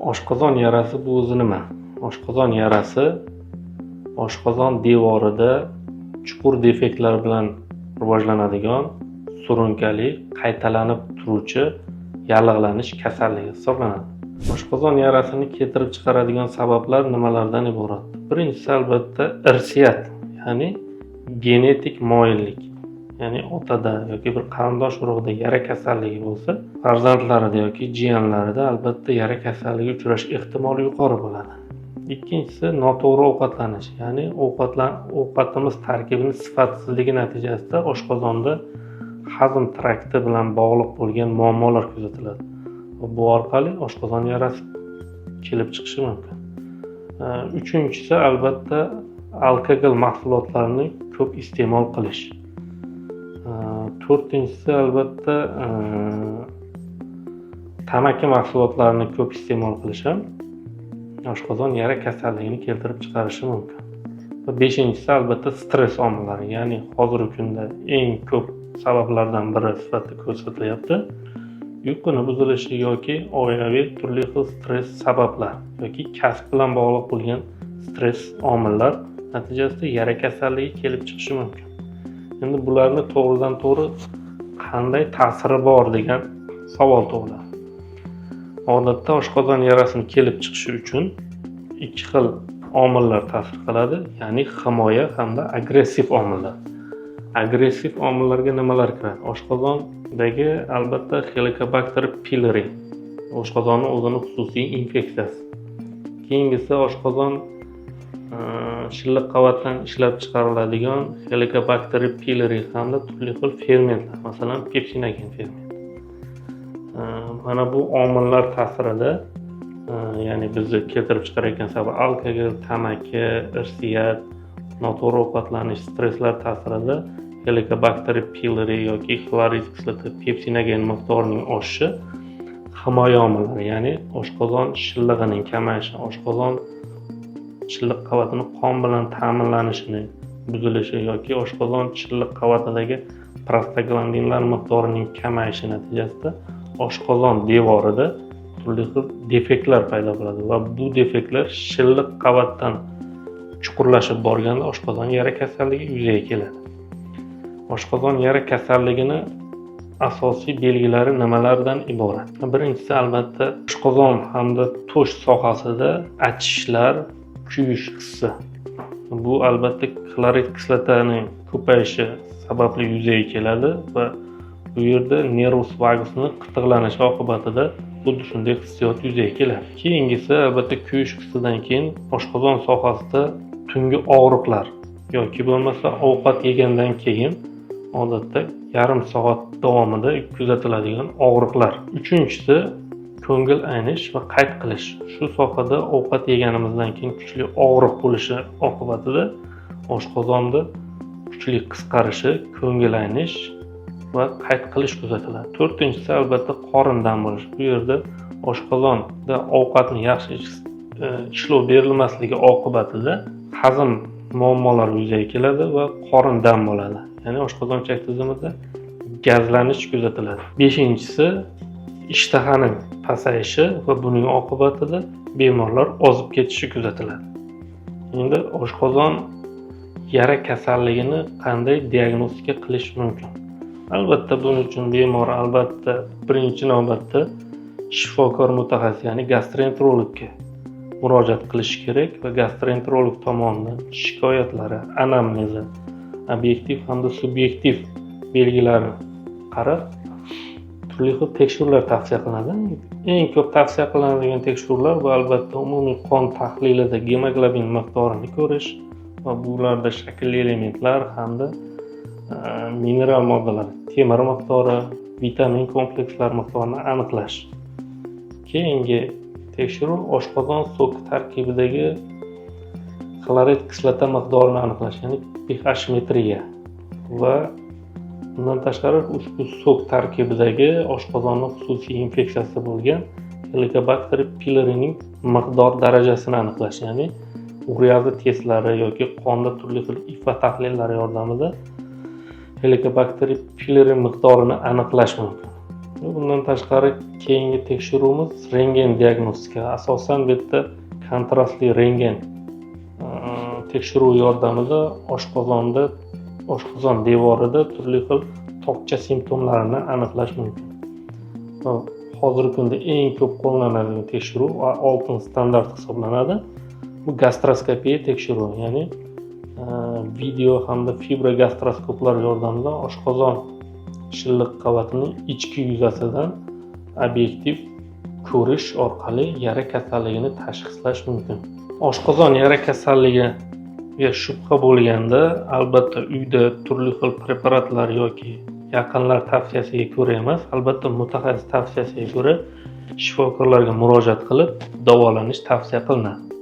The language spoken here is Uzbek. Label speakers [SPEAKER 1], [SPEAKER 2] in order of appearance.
[SPEAKER 1] Oshqozon yarasi bu o'zi nima? Oshqozon yarasi oshqozon devorida chuqur defektlar bilan rivojlanadigan surunkali, qaytalanib turuvchi yallig'lanish kasalligi hisoblanadi. Oshqozon yarasini keltirib chiqaradigan sabablar nimalardan iborat? Birinchisi albatta irsiyat, ya'ni genetik moyillik. Ya'ni otada yoki bir qarindosh urug'ida yara kasalligi bo'lsa, farzandlarida yoki jiyanlarida albatta yara kasalligi uchrash ehtimoli yuqori bo'ladi. Ikkinchisi noto'g'ri ovqatlanish, ya'ni ovqatimiz tarkibining sifatsizligi natijasida oshqozonda hazm trakti bilan bog'liq bo'lgan muammolar kuzatiladi. Bu orqali oshqozon yarasi kelib chiqishi mumkin. Uchinchisi albatta alkogol mahsulotlarini ko'p iste'mol qilish. To'rtinchisi albatta tamaki mahsulotlarini ko'p iste'mol qilish ham oshqozon yara kasalligini keltirib chiqarishi mumkin. Va beshinchisi albatta stress omillari, ya'ni hozirgi kunda eng ko'p sabablardan biri sifatida ko'rsatilyapti. Uyquni buzilishi yoki oilaviy turli xil stress sabablar yoki kasb bilan bog'liq bo'lgan stress omillar natijasida yara kasalligi kelib chiqishi mumkin. Endi bularni to'g'ridan to'g'ri qanday ta'siri bor degan savol tug'iladi. Odatda oshqozon yarasini kelib chiqishi uchun ikki xil omillar ta'sir qiladi, ya'ni himoya hamda agressiv omillar. Agressiv omillarga nimalar kiradi? Oshqozondagi albatta Helicobacter pylori, oshqozonning o'zini xususiy infeksiyasi. Keyingisi oshqozon shilliq qavatdan ishlab chiqariladigan Helicobacter pylori hamda turli xil fermentlar, masalan, pepsinogen ferment. Mana bu omillar ta'sirida, ya'ni bizni keltirib chiqarayotgan sabab alkogol, tamaki, irsiyat, noto'g'ri ovqatlanish, stresslar ta'sirida Helicobacter pylori yoki xlorid kislota, pepsinogen miqdorining oshishi himoya omillari, ya'ni oshqozon shillig'ining kamayishi, oshqozon shilliq qavatining qon bilan ta'minlanishini buzilishi yoki oshqozon shilliq qavatidagi prostaglandinlar miqdorining kamayishi natijasida oshqozon devorida turli xil defektlar paydo bo'ladi va bu defektlar shilliq qavatdan chuqurlashib borganda oshqozon yara kasalligi yuzaga keladi. Oshqozon yara kasalligini asosiy belgilari nimalardan iborat? Birinchisi albatta oshqozon hamda to'sh sohasida achishlar, kuyish hissi. Bu albatta xlorid kislotaning ko'payishi sababli yuzaga keladi va bu yerda nervus vagusning qitiqlanishi oqibatida xuddi shunday hissiyot yuzaga keladi. Keyingisi albatta kuyish hissidan keyin oshqozon sohasida tungi og'riqlar yoki bo'lmasa ovqat yegandan keyin odatda yarim soat davomida kuzatiladigan og'riqlar. Uchinchisi ko'ngil aynish va qayt qilish. Shu sohada ovqat yeganimizdan keyin kuchli og'riq bo'lishi oqibatida oshqozonda kuchli qisqarishi, ko'ngil aynish va qayt qilish kuzatiladi. To'rtinchisi albatta qorin dam bo'lishi. Bu yerda oshqozonda ovqatni yaxshi ishlov berilmasligi oqibatida hazm muammolar yuzaga keladi va qorin dam bo'ladi. Ya'ni oshqozonchak tizimida gazlanish kuzatiladi. Beshinchisi ishtahaning pasayishi va buning oqibatida bemorlar ozib ketishi kuzatiladi. Endi oshqozon yara kasalligini qanday diagnostika qilish mumkin? Albatta buning uchun bemor albatta birinchi navbatda shifokor mutaxassis, ya'ni gastroenterologga murojaat qilish kerak va gastroenterolog tomonidan shikoyatlari, anamnezi, obyektiv hamda subyektiv belgilarni qarab turli xil tekshiruvlar tavsiya qilinadi. Eng ko'p tavsiya qilinadigan tekshiruvlar bu albatta umumiy qon tahlilida gemoglobin miqdorini ko'rish va bularda shaklli elementlar hamda mineral moddalar, temir miqdori, vitamin komplekslar miqdorini aniqlash. Keyingi tekshiruv oshqozon so'ki tarkibidagi xlorid kislota miqdorini aniqlash, ya'ni pH metriya va bundan tashqari ushbu so'k tarkibidagi oshqozonning xususiy infeksiyasi bo'lgan Helicobacter pylorining miqdor darajasini aniqlash, ya'ni ureaza testlari yoki qonda turli xil ifa tahlillari yordamida Helicobacter pylori miqdorini aniqlash mumkin. Bundan tashqari keyingi tekshiruvimiz rentgen diagnostika. Asosan bu yerda kontrastli rentgen tekshiruv yordamida oshqozon devorida turli xil tokcha simptomlarini aniqlash mumkin. Hozirgi kunda eng ko'p qo'llanadigan tekshiruv va oltin standart hisoblanadi. Bu gastroskopiya tekshiruvi, ya'ni video hamda fibrogastroskoplar yordamida oshqozon shilliq qavatining ichki yuzasidan obyektiv ko'rish orqali yara kasalligini tashxislash mumkin. Oshqozon yara kasalligiga shubha bo'lganda, albatta uyda turli xil preparatlar yoki yaqinlar tavsiyasiga ko'ra emas, albatta mutaxassis tavsiyasiga ko'ra shifokorlarga murojaat qilib davolanish tavsiya qilinadi.